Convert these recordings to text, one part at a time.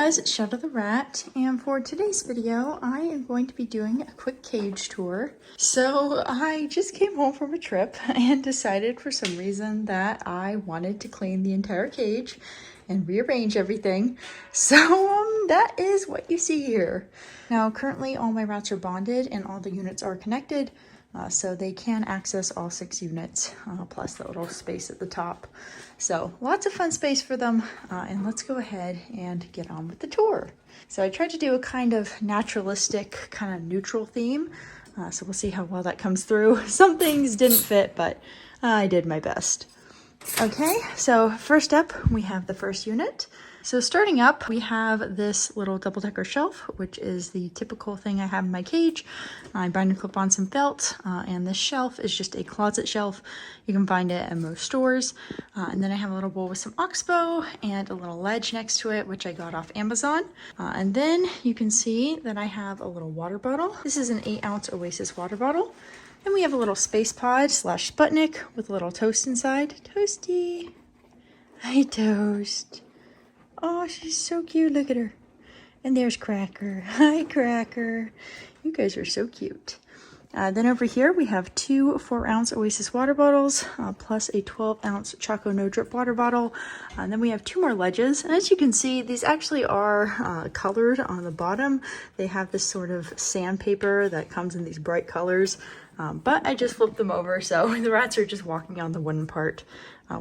guys, it's Shadow the Rat, and for today's video, I am going to be doing a quick cage tour. So I just came home from a trip and decided for some reason that I wanted to clean the entire cage and rearrange everything. So that is what you see here. Now currently all my rats are bonded and all the units are connected. So they can access all 6 units, plus the little space at the top. So lots of fun space for them, and let's go ahead and get on with the tour. So I tried to do a kind of naturalistic, kind of neutral theme, so we'll see how well that comes through. Some things didn't fit, but I did my best. Okay, so first up we have the first unit. So starting up, we have this little double-decker shelf, which is the typical thing I have in my cage. I bind and clip on some felt, and this shelf is just a closet shelf. You can find it at most stores. And then I have a little bowl with some oxbow and a little ledge next to it, which I got off Amazon. And then you can see that I have a little water bottle. This is an 8-ounce Oasis water bottle. Then we have a little space pod / Sputnik with a little toast inside. Toasty. Hi, Toast. Oh, she's so cute. Look at her. And there's Cracker. Hi, Cracker. You guys are so cute. Then over here, we have 2 4-ounce Oasis water bottles, plus a 12-ounce Choco No Drip water bottle. And then we have 2 more ledges. And as you can see, these actually are colored on the bottom. They have this sort of sandpaper that comes in these bright colors. But I just flipped them over, so the rats are just walking on the wooden part,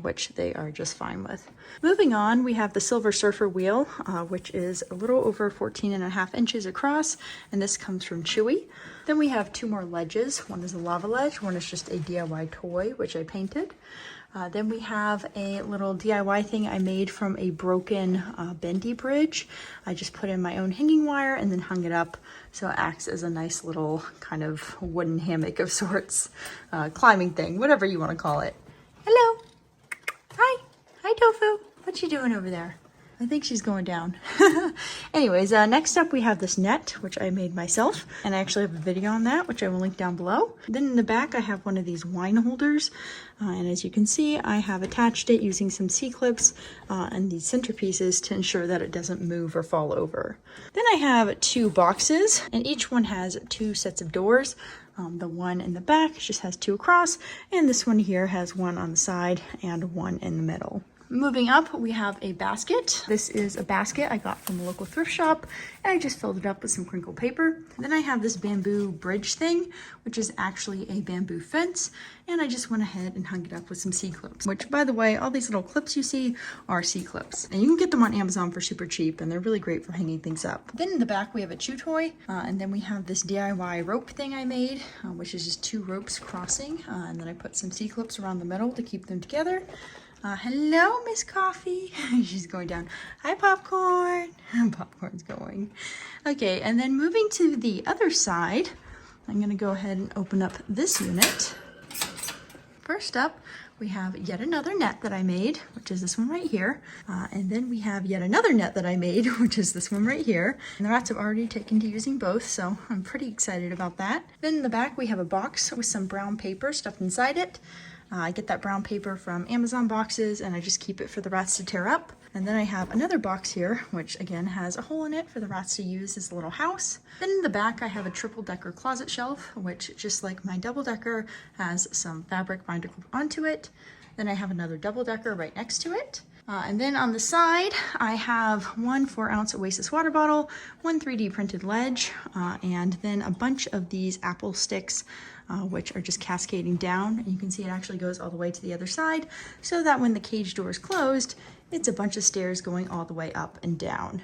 which they are just fine with. Moving on, we have the Silver Surfer wheel, which is a little over 14.5 inches across, and this comes from Chewy. Then we have 2 more ledges. One is a lava ledge, one is just a DIY toy, which I painted. Then we have a little DIY thing I made from a broken bendy bridge. I just put in my own hanging wire and then hung it up, so it acts as a nice little kind of wooden hammock of sorts, climbing thing, whatever you want to call it. Hello. Hi. Hi, Tofu. What you doing over there? I think she's going down. Anyways, next up we have this net, which I made myself, and I actually have a video on that, which I will link down below. Then in the back I have one of these wine holders, and as you can see, I have attached it using some C-clips and these centerpieces to ensure that it doesn't move or fall over. Then I have 2 boxes, and each one has 2 sets of doors. The one in the back just has 2 across, and this one here has 1 on the side and 1 in the middle. Moving up, we have a basket. This is a basket I got from a local thrift shop, and I just filled it up with some crinkled paper. Then I have this bamboo bridge thing, which is actually a bamboo fence, and I just went ahead and hung it up with some C-clips, which, by the way, all these little clips you see are C-clips, and you can get them on Amazon for super cheap, and they're really great for hanging things up. Then in the back, we have a chew toy, and then we have this DIY rope thing I made, which is just 2 ropes crossing, and then I put some C-clips around the middle to keep them together. Hello, Miss Coffee. She's going down. Hi, Popcorn. Popcorn's going. Okay, and then moving to the other side, I'm going to go ahead and open up this unit. First up, we have yet another net that I made, which is this one right here. And then we have yet another net that I made, which is this one right here. And the rats have already taken to using both, so I'm pretty excited about that. Then in the back, we have a box with some brown paper stuffed inside it. I get that brown paper from Amazon boxes, and I just keep it for the rats to tear up. And then I have another box here, which again has a hole in it for the rats to use as a little house. Then in the back, I have a triple-decker closet shelf, which, just like my double-decker, has some fabric binder clip onto it. Then I have another double-decker right next to it. And then on the side, I have 1 4-ounce Oasis water bottle, 1 3D printed ledge, and then a bunch of these apple sticks, which are just cascading down. And you can see it actually goes all the way to the other side, so that when the cage door is closed, it's a bunch of stairs going all the way up and down.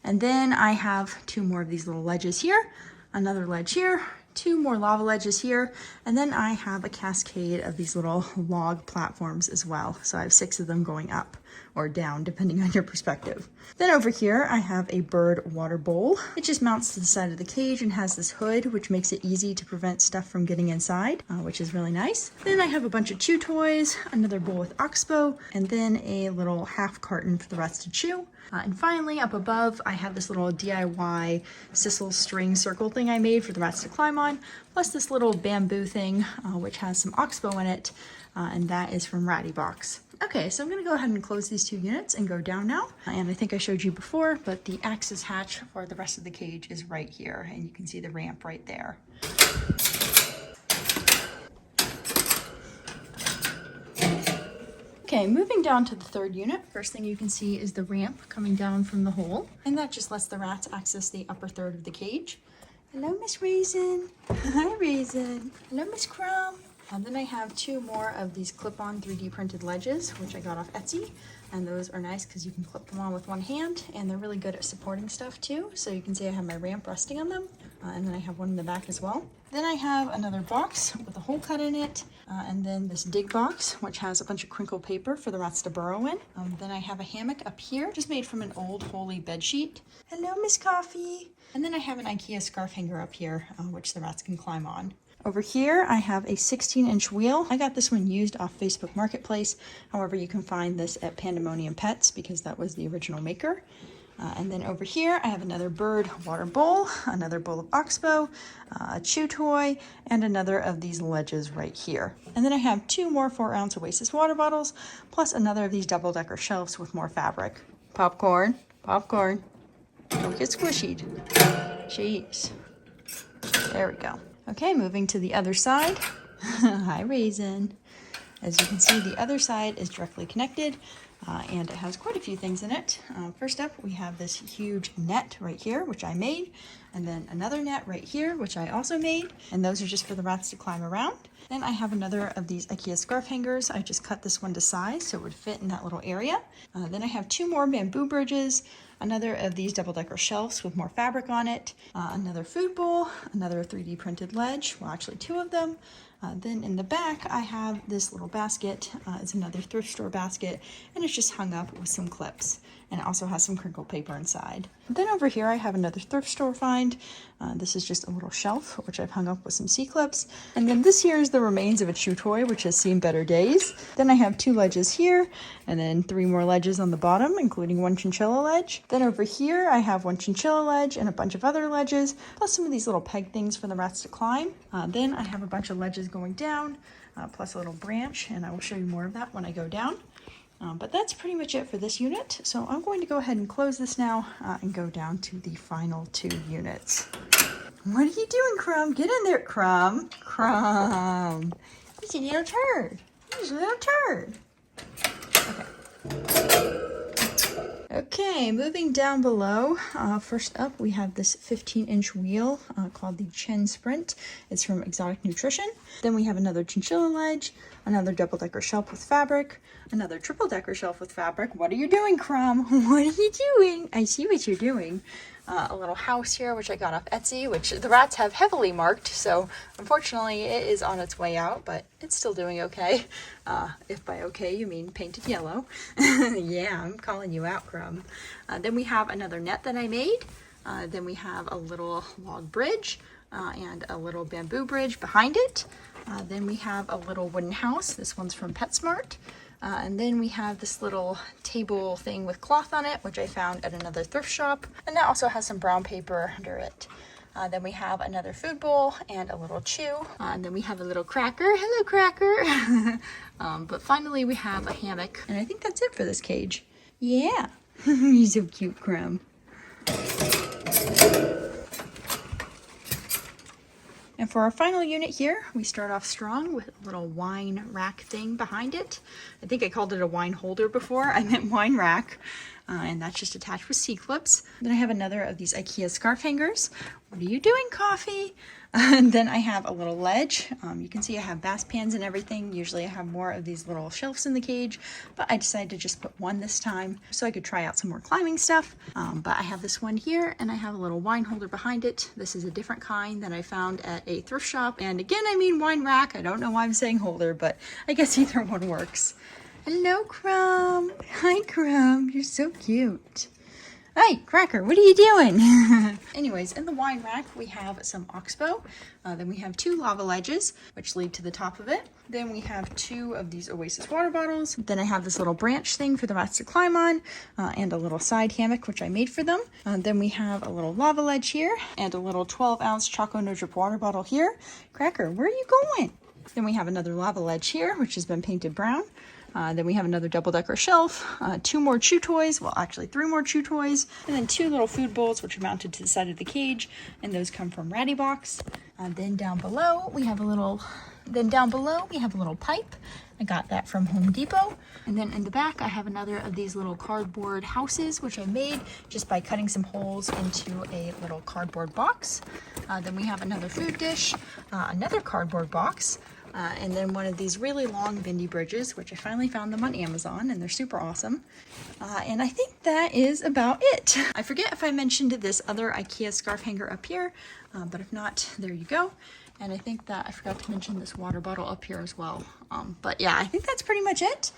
And then I have 2 more of these little ledges here, another ledge here, 2 more lava ledges here, and then I have a cascade of these little log platforms as well. So I have 6 of them going up or down, depending on your perspective. Then over here, I have a bird water bowl. It just mounts to the side of the cage and has this hood, which makes it easy to prevent stuff from getting inside, which is really nice. Then I have a bunch of chew toys, another bowl with oxbow, and then a little half carton for the rats to chew. And finally, up above, I have this little DIY sisal string circle thing I made for the rats to climb on, plus this little bamboo thing, which has some oxbow in it, and that is from Ratty Box. Okay, so I'm gonna go ahead and close these 2 units and go down now. And I think I showed you before, but the access hatch for the rest of the cage is right here, and you can see the ramp right there. Okay, moving down to the 3rd unit, first thing you can see is the ramp coming down from the hole, and that just lets the rats access the upper third of the cage. Hello, Miss Raisin. Hi, Raisin. Hello, Miss Crumb. And then I have 2 more of these clip-on 3D printed ledges, which I got off Etsy. And those are nice because you can clip them on with one hand, and they're really good at supporting stuff too. So you can see I have my ramp resting on them. And then I have one in the back as well. Then I have another box with a hole cut in it. And then this dig box, which has a bunch of crinkled paper for the rats to burrow in. Then I have a hammock up here, just made from an old Holy bed sheet. Hello, Miss Coffee. And then I have an IKEA scarf hanger up here, which the rats can climb on. Over here, I have a 16-inch wheel. I got this one used off Facebook Marketplace. However, you can find this at Pandemonium Pets because that was the original maker. And then over here, I have another bird water bowl, another bowl of oxbow, a chew toy, and another of these ledges right here. And then I have 2 more 4-ounce Oasis water bottles, plus another of these double-decker shelves with more fabric. Popcorn, popcorn. Don't get squishied. Jeez. There we go. Okay, moving to the other side. Hi, Raisin. As you can see, the other side is directly connected, and it has quite a few things in it. First up, we have this huge net right here, which I made, and then another net right here, which I also made, and those are just for the rats to climb around. Then I have another of these IKEA scarf hangers. I just cut this one to size so it would fit in that little area. Then I have 2 more bamboo bridges, another of these double-decker shelves with more fabric on it, another food bowl, another 3D printed ledge, well actually 2 of them. Then in the back I have this little basket. It's another thrift store basket, and it's just hung up with some clips, and it also has some crinkled paper inside. Then over here I have another thrift store find. This is just a little shelf which I've hung up with some C-clips, and then this here is the remains of a chew toy which has seen better days. Then I have 2 ledges here, and then 3 more ledges on the bottom, including 1 chinchilla ledge. Then over here I have 1 chinchilla ledge and a bunch of other ledges, plus some of these little peg things for the rats to climb. Then I have a bunch of ledges going down, plus a little branch, and I will show you more of that when I go down. But that's pretty much it for this unit. So I'm going to go ahead and close this now and go down to the final 2 units. What are you doing, Crumb? Get in there, Crumb. Crumb. He's a little turd. He's a little turd. Okay. Okay, moving down below, first up we have this 15-inch wheel called the Chin Sprint. It's from Exotic Nutrition. Then we have another chinchilla ledge, another double-decker shelf with fabric, another triple-decker shelf with fabric. What are you doing, Crumb? What are you doing? I see what you're doing. A little house here, which I got off Etsy, which the rats have heavily marked, so unfortunately it is on its way out, but it's still doing okay. If by okay you mean painted yellow. Yeah, I'm calling you out, Crumb. Then we have another net that I made. Then we have a little log bridge and a little bamboo bridge behind it. Then we have a little wooden house. This one's from PetSmart. And then we have this little table thing with cloth on it, which I found at another thrift shop. And that also has some brown paper under it. Then we have another food bowl and a little chew. And then we have a little cracker. Hello, cracker. But finally we have a hammock. And I think that's it for this cage. Yeah. You're so cute, Crumb. And for our final unit here, we start off strong with a little wine rack thing behind it. I think I called it a wine holder before. I meant wine rack. And that's just attached with C-clips. Then I have another of these IKEA scarf hangers. What are you doing, Coffee? And then I have a little ledge. You can see I have bass pans and everything. Usually I have more of these little shelves in the cage, but I decided to just put one this time so I could try out some more climbing stuff. But I have this one here, and I have a little wine holder behind it. This is a different kind that I found at a thrift shop. And again, I mean wine rack. I don't know why I'm saying holder, but I guess either one works. Hello, Crumb. Hi, Crumb. You're so cute. Hey, Cracker, what are you doing? Anyways, in the wine rack, we have some oxbow. Then we have 2 lava ledges, which lead to the top of it. Then we have 2 of these Oasis water bottles. Then I have this little branch thing for the rats to climb on, and a little side hammock, which I made for them. Then we have a little lava ledge here, and a little 12-ounce Choco No Drip water bottle here. Cracker, where are you going? Then we have another lava ledge here, which has been painted brown. Then we have another double-decker shelf, 2 more chew toys, well actually 3 more chew toys, and then 2 little food bowls which are mounted to the side of the cage, and those come from Ratty Box. Then down below we have a little pipe. I got that from Home Depot. And then in the back I have another of these little cardboard houses which I made just by cutting some holes into a little cardboard box. Then we have another food dish, another cardboard box, and then one of these really long bendy bridges, which I finally found them on Amazon, and they're super awesome. And I think that is about it. I forget if I mentioned this other IKEA scarf hanger up here, but if not, there you go. And I think that I forgot to mention this water bottle up here as well. But yeah, I think that's pretty much it.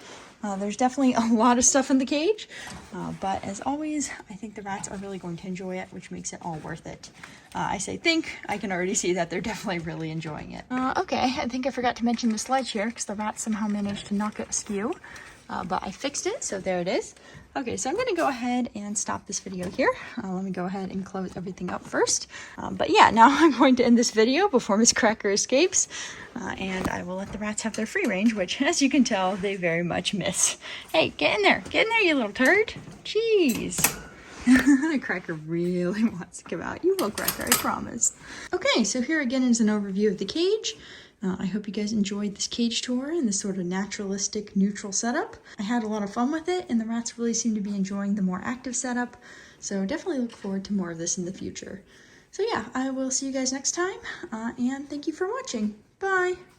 There's definitely a lot of stuff in the cage, but as always, I think the rats are really going to enjoy it, which makes it all worth it. I say think, I can already see that they're definitely really enjoying it. Okay, I think I forgot to mention the sledge here because the rats somehow managed to knock it askew, but I fixed it, so there it is. Okay, so I'm going to go ahead and stop this video here. Let me go ahead and close everything up first. But yeah, now I'm going to end this video before Miss Cracker escapes. And I will let the rats have their free range, which, as you can tell, they very much miss. Hey, get in there, you little turd. Jeez. Cracker really wants to come out. You will, Cracker, I promise. Okay, so here again is an overview of the cage. I hope you guys enjoyed this cage tour and this sort of naturalistic neutral setup. I had a lot of fun with it, and the rats really seem to be enjoying the more active setup. So definitely look forward to more of this in the future. So yeah, I will see you guys next time, and thank you for watching. Bye!